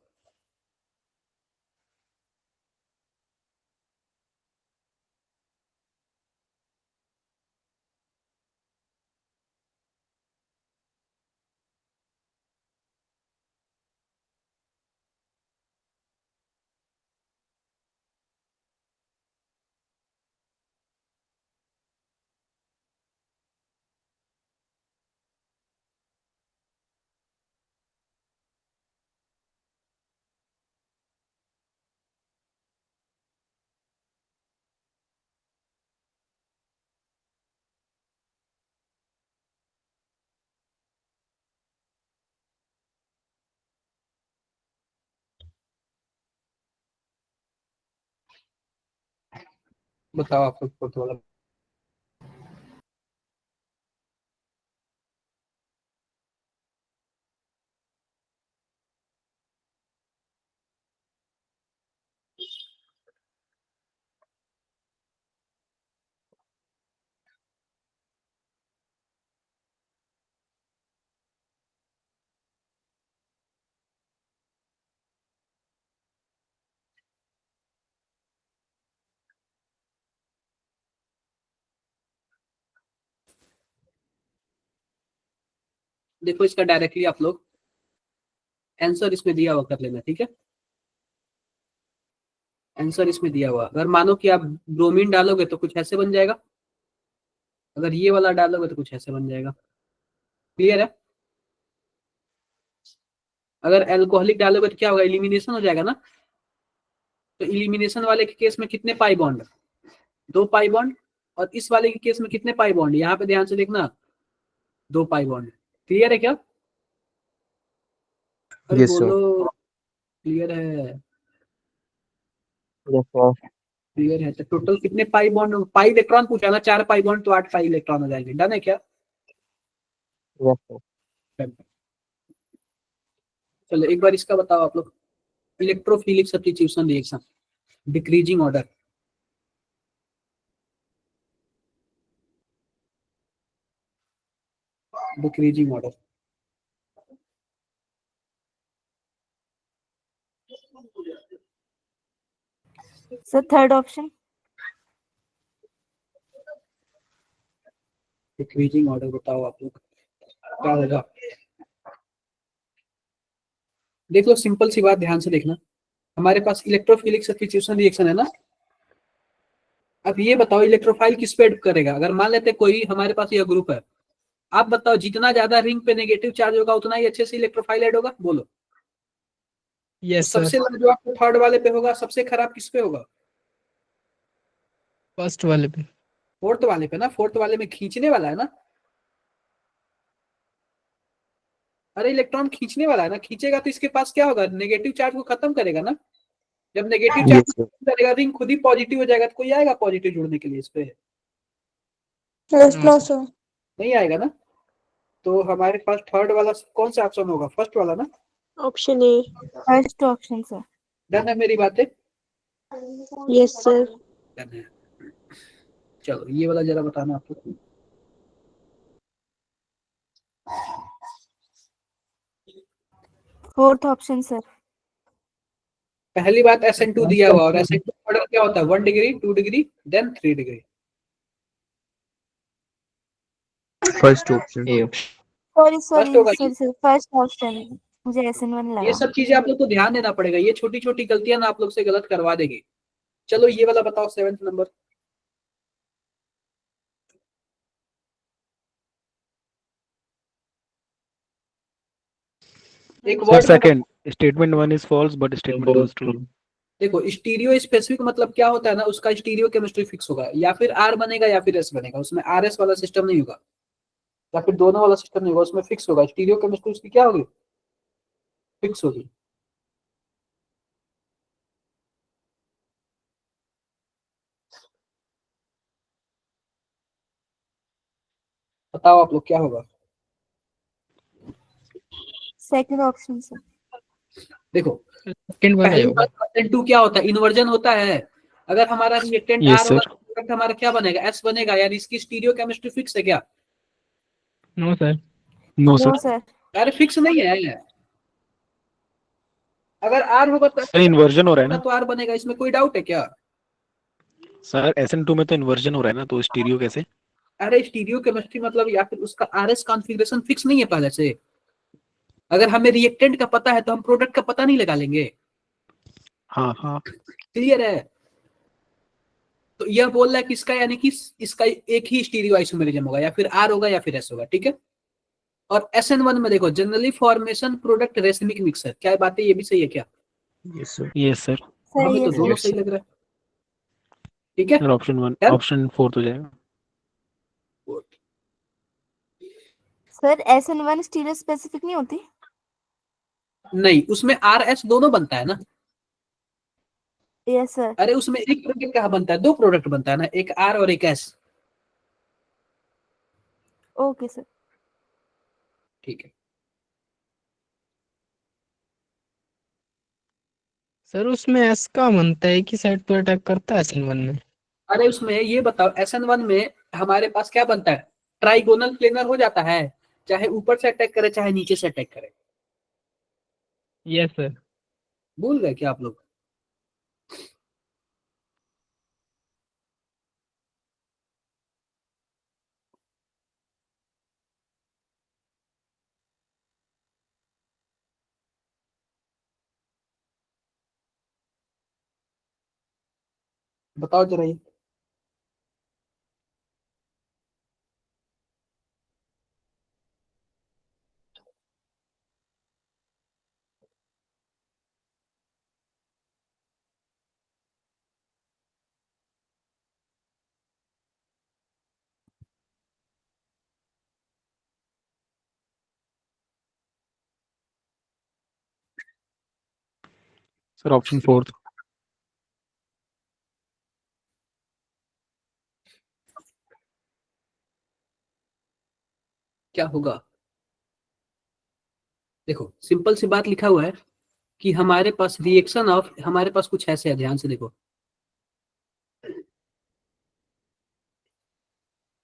बताओ आप लोग फोर्थ वाला। देखो इसका डायरेक्टली आप लोग आंसर इसमें दिया हुआ कर लेना, ठीक है। आंसर इसमें दिया हुआ, अगर मानो कि आप ब्रोमीन डालोगे तो कुछ ऐसे बन जाएगा, अगर ये वाला डालोगे तो कुछ ऐसे बन जाएगा। क्लियर है? अगर एल्कोहलिक डालोगे तो क्या होगा, इलिमिनेशन हो जाएगा ना। तो इलिमिनेशन वाले के केस में कितने पाई बॉन्ड, 2 पाई बॉन्ड, और इस वाले के केस में कितने पाई बॉन्ड, यहाँ पे ध्यान से देखना, 2 पाई बॉन्ड। क्लियर है क्या? अरे Yes, sir. बोलो, क्लियर है? Yes, sir. क्लियर है? तो टोटल कितने पाई बॉन्ड, पाई इलेक्ट्रॉन पूछा ना, 4 पाई बॉन्ड तो 8 पाई इलेक्ट्रॉन हो जाएंगे। डन है क्या? Yes, sir. चलो एक बार इसका बताओ आप लोग, electrophilic substitution reaction, decreasing order. Decreasing order, sir third option. Decreasing order बताओ आप लोग क्या होगा। देख लो, सिंपल सी बात, ध्यान से देखना। हमारे पास इलेक्ट्रोफिलिक सब्स्टिट्यूशन रिएक्शन है ना। अब ये बताओ इलेक्ट्रोफाइल किस पे ऐड करेगा। अगर मान लेते कोई हमारे पास यह ग्रुप है, आप बताओ जितना ज्यादा रिंग पे नेगेटिव चार्ज होगा उतना ही अच्छे से इलेक्ट्रोफाइल ऐड होगा, बोलो। तो यस सर। सबसे जो आपको थर्ड वाले पे होगा, सबसे खराब किस पे होगा, फर्स्ट वाले पे। फोर्थ वाले पे ना। फोर्थ वाले में खींचने वाला है ना, अरे इलेक्ट्रॉन खींचने वाला है ना, खींचेगा तो इसके पास क्या होगा, नेगेटिव चार्ज को खत्म करेगा ना। जब नेगेटिव चार्ज Yes, sir. खत्म करेगा, रिंग खुद ही पॉजिटिव हो जाएगा, तो कोई आएगा पॉजिटिव जुड़ने के लिए इस पे, नो सर। नहीं आएगा ना। तो हमारे पास थर्ड वाला कौन सा ऑप्शन होगा, फर्स्ट वाला ना। Option A. First option sir. Done है मेरी बातें? Yes sir. डन है। चलो ये वाला जरा बताना आपको। Fourth option sir. पहली बात SN2 दिया हुआ, और SN2 ऑर्डर क्या होता है, 1 degree, 2 degree, then 3 degree. First option. A option. Sorry first sorry होगा ये। Sorry sir, first option. मुझे SN1 ये लगा। सब चीजें आप लोग को ध्यान देना पड़ेगा, ये छोटी छोटी गलतियां ना आप लोग से गलत करवा देगी। चलो ये वाला बताओ, 7th नंबर। एक Sir, word second. Statement 1 is false, but statement 2 is true. देखो, स्टीरियो स्पेसिफिक मतलब क्या होता है ना, उसका स्टीरियो केमिस्ट्री फिक्स होगा, या फिर R बनेगा या फिर S बनेगा, उसमें RS वाला सिस्टम नहीं होगा, या फिर दोनों वाला सिस्टम नहीं होगा, उसमें फिक्स होगा। स्टीरियो केमिस्ट्री उसकी क्या होगी, फिक्स होगी। बताओ आप लोग क्या होगा। Second option sir. देखो सेकंड वाला पहली होगा। बात, SN2 क्या होता है, इन्वर्जन होता है। अगर हमारा रिएक्टेंट Yes, R होगा sir. तो प्रोडक्ट हमारा क्या बनेगा, S बनेगा, यानी इसकी स्टीरियो केमिस्ट्री फिक्स है क्या। No sir. No, sir. No sir. अरे फिक्स नहीं है। अगर R होगा तो Sir, inversion हो रहा है ना। तो R बनेगा, इसमें कोई डाउट है क्या। सर SN2 में तो इन्वर्जन हो रहा है ना, तो स्टीरियो कैसे। अरे स्टीरियो केमिस्ट्री मतलब, या फिर उसका RS कॉन्फ़िगरेशन फिक्स नहीं है पहले से। अगर हमें रिएक्टेंट का पता है तो हम प्रोडक्ट का पता नहीं लगा लेंगे। हाँ हाँ। क्लियर है? तो यह बोल रहा है कि इसका, यानी कि इसका एक ही स्टीरियो आइसोमेरिज्म होगा, या फिर R होगा या फिर S होगा, ठीक है। और SN1 में देखो, generally formation product racemic mixer, क्या बात है, ये भी सही है क्या। Yes, sir. Yes, sir. हमें सही तो है दोनों सर। सही लग रहा है, ठीक है। Sir, option 1, Done? option 4 हो जाएगा। सर SN1 स्टीरियो स्पेसिफिक नहीं होती। नहीं, उसमें RS दोनों बनता है ना। Yes sir. अरे उसमें एक प्रोडक्ट कहाँ बनता है, 2 प्रोडक्ट बनता है ना, एक R और एक S। Okay sir. ठीक है। सर उसमें एस का बनता है कि साइड पर अटैक करता है SN1 में। अरे उसमें ये बताओ, SN1 में हमारे पास क्या बनता है, ट्राइगोनल प्लेनर हो जाता है, चाहे ऊपर से अटैक करे चाहे नीचे से अटैक करे। Yes sir. भूल गए क्या आप लोग। बताओ जरा ये। Sir option fourth. क्या होगा? देखो सिंपल सी बात लिखा हुआ है कि हमारे पास रिएक्शन ऑफ, हमारे पास कुछ ऐसे है, ध्यान से देखो,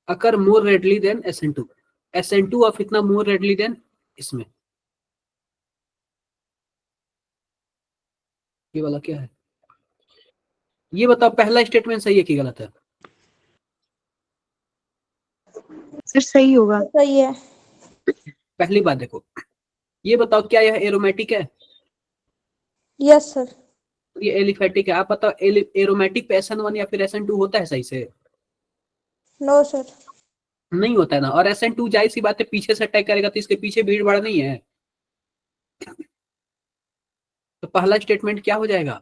occur more readily than SN2, SN2 of इतना मोर रेडली देन इसमें। ये वाला क्या है? ये बताओ पहला स्टेटमेंट सही है कि गलत है? सर सही होगा। सही है। पहली बात देखो, ये बताओ क्या यह एरोमेटिक है? Yes sir. ये एलिफेटिक है। आप बताओ एरोमेटिक पे SN1 या फिर SN2 होता है सही से? No sir. नहीं होता है ना। और SN2 जाहिर सी बात है पीछे से अटैक करेगा तो इसके पीछे भीड़ भाड़ नहीं है। तो पहला स्टेटमेंट क्या हो जाएगा?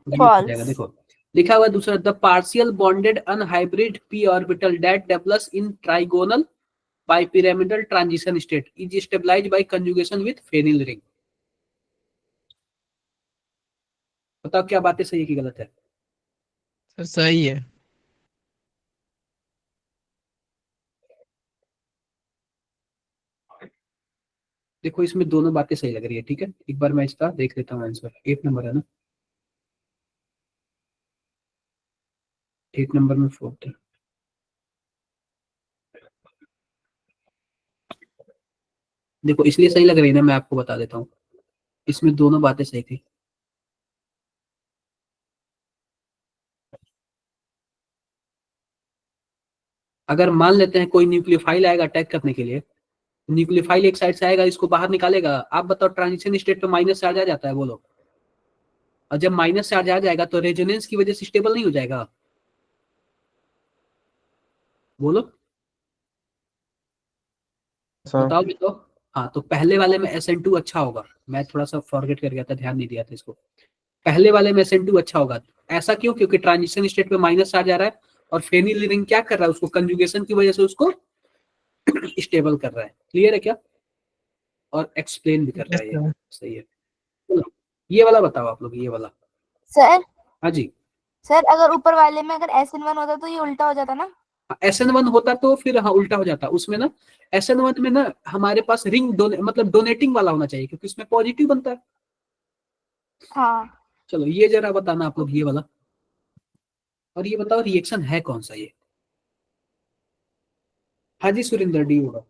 गलत हो जाएगा। फॉल्स। देखो लिखा हुआ है दूसरा, the partial bonded unhybrid p orbital that develops in trigonal bipyramidal transition state is stabilized by conjugation with phenyl ring. बताओ क्या बातें सही है कि गलत है? सर सही है। देखो इसमें दोनों बातें सही लग रही है। ठीक है, एक बार मैं इसका देख लेता हूँ आंसर। 8 नंबर है ना? 8 नंबर में 4 है। देखो इसलिए सही लग रही है ना, मैं आपको बता देता हूँ, इसमें दोनों बातें सही थी। अगर मान लेते हैं कोई न्यूक्लियोफाइल आएगा अटैक करने के लिए, न्यूक्लियोफाइल एक साइड से आएगा, इसको बाहर निकालेगा। आप बताओ ट्रांजिशन स्टेट पे माइनस चार्ज आ जाता है, बोलो। और जब माइनस चार्ज आ जाएगा तो रेजोनेंस की वजह से स्टेबल नहीं हो जाएगा, बोलो। बताओ बताओ। हाँ तो पहले वाले में SN2 अच्छा होगा। मैं थोड़ा सा फॉरगेट कर गया था, ध्यान नहीं दिया था इसको। पहले वाले में SN2 अच्छा होगा। ऐसा क्यों? क्योंकि ट्रांजिशन स्टेट पे माइनस चार्ज आ रहा है और फेनिल रिंग क्या कर रहा है, उसको कंजुगेशन की वजह से उसको स्टेबल कर रहा है। क्लियर है क्या? और एक्सप्लेन भी कर रहा यस है ये। सर। सही है। चलो, ये वाला बताओ आप लोग, ये वाला। सर हाँ जी। सर अगर ऊपर वाले में अगर SN1 होता तो ये उल्टा हो जाता ना। SN1 होता तो फिर हाँ उल्टा हो जाता उसमें ना। SN1 में ना हमारे पास रिंग मतलब डोनेटिंग वाला होना चाहिए, क्योंकि इसमें पॉजिटिव बनता है। हाँ। चलो ये जरा बताना आप लोग, ये वाला। और ये बताओ रिएक्शन है कौन सा ये? हाँ जी सुरेंद्र, डी होगा।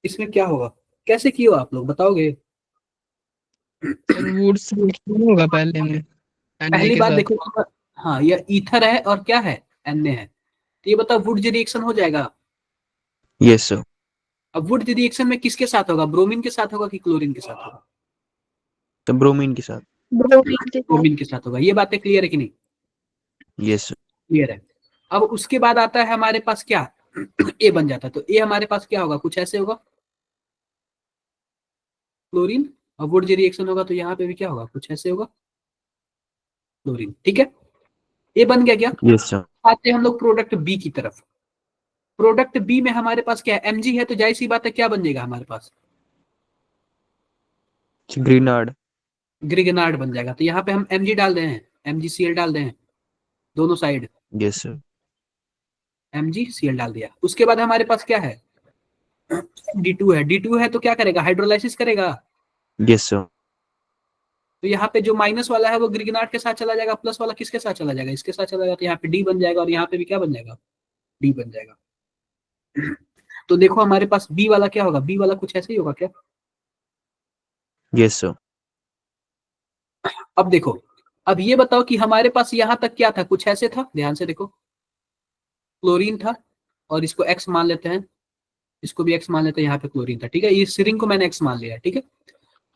इसमें क्या होगा? कैसे किए हो आप लोग, बताओगे? सर वुड्स रिएक्शन होगा पहले में एनए पहली के बात साथ। देखो, हाँ ये ईथर है और क्या है, Na है। तो ये बताओ वुड रिएक्शन हो जाएगा। Yes sir. अब वुड रिएक्शन में किसके साथ होगा? ब्रोमीन के साथ होगा कि क्लोरीन के साथ होगा? तो ब्रोमीन के साथ। ब्रोमीन के साथ। ब्रोमीन के साथ होगा। ये बातें क्लियर है कि नहीं? Yes sir. क्लियर है। अब उसके बाद आता है हमारे पास क्या? ए बन जाता है। तो ए हमारे पास क्या होगा? कुछ ऐसे होगा, क्लोरीन। और वुड रिएक्शन होगा तो यहाँ पे भी क्या होगा? कुछ ऐसे होगा, क्लोरीन। ठीक है, ये बन गया क्या? Yes sir. आते हैं हम लोग प्रोडक्ट बी की तरफ। प्रोडक्ट बी में हमारे पास क्या है? Mg है, तो जाहिर सी बात है क्या बन जाएगा हमारे पास? ग्रीनार्ड। ग्रिगनार्ड बन जाएगा। तो यहाँ पे हम Mg डाल रहे हैं, MgCl डाल रहे हैं दोनों साइड। Yes sir. MgCl डाल दिया। उसके बाद हमारे पास क्या है? D2 है। D2 है तो क्या करेगा? हाइड्रोलाइसिस करेगा। Yes sir. तो यहाँ पे जो माइनस वाला है वो ग्रिगनार्ड के साथ चला जाएगा, प्लस वाला किसके साथ चला जाएगा, इसके साथ चला जाएगा, तो यहाँ पे डी बन जाएगा और यहाँ पे भी क्या बन जाएगा, डी बन जाएगा। तो देखो हमारे पास बी वाला क्या होगा, बी वाला कुछ ऐसे ही होगा क्या। Yes, sir. अब देखो, अब ये बताओ कि हमारे पास यहाँ तक क्या था, कुछ ऐसे था, ध्यान से देखो, क्लोरीन था और इसको एक्स मान लेते हैं, इसको भी एक्स मान लेते हैं, यहाँ पे क्लोरीन था, ठीक है, इस रिंग को मैंने एक्स मान लिया, ठीक है।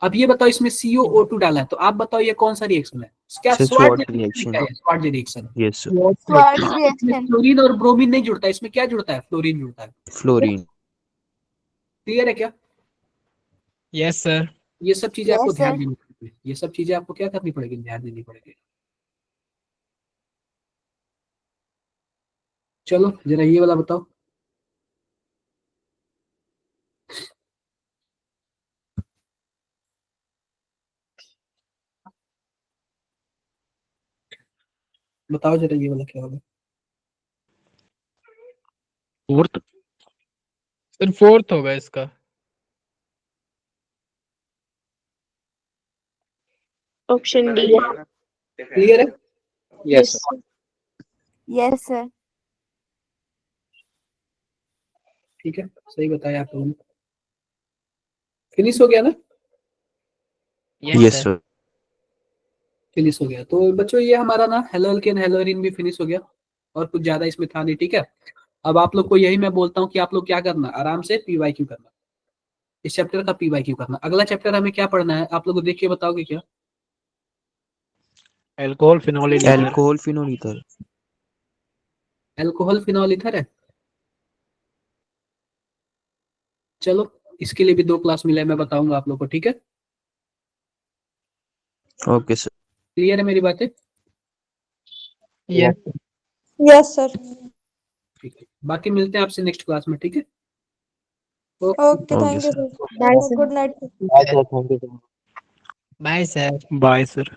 अब ये बताओ इसमें COO2 डाला है, तो आप बताओ ये कौन सा रिएक्शन है, क्या Sir, स्वाड SWOT reaction. Reaction. Yes, sir. Swarts reaction. Fluorine और ब्रोमीन नहीं जुड़ता, इसमें क्या जुड़ता है, फ्लोरीन जुड़ता है, Fluorine. क्लियर है क्या। Yes sir. ये सब चीजें आपको Yes, ध्यान sir. देनी पड़ेगी, ये सब चीजें आपको क्या करनी पड़ेगी, ध्यान देनी पड़ेगी। चलो जरा ये वाला बताओ, बताओ जरा ये वाला क्या होगा। फोर्थ। सर फोर्थ होगा इसका। Option D. क्लियर है, यस यस सर। ठीक है, सही बताया आप लोगों ने। फिनिश हो गया ना, Yes, sir. फिनिश हो गया। तो बच्चों ये हमारा ना हेलोअल्केन हेलोअरीन भी फिनिश हो गया और कुछ ज्यादा इसमें था नहीं, ठीक है। अब आप लोग को यही मैं बोलता हूँ कि आप लोग क्या करना, आराम से PYQ करना, इस चैप्टर का PYQ करना। अगला चैप्टर हमें क्या पढ़ना है, आप लोग को देख के बताओगे क्या। Alcohol phenol ether. Alcohol phenol ether. Alcohol phenol ether है। चलो इसके लिए भी 2 क्लास मिला है, मैं बताऊंगा आप लोग को, ठीक है। Okay, sir. क्लियर है मेरी बातें, यस यस सर। ठीक है। बाकी मिलते हैं आपसे नेक्स्ट क्लास में, ठीक है। Okay, Okay, thank you sir. Sir. Good night. Bye sir. Bye sir.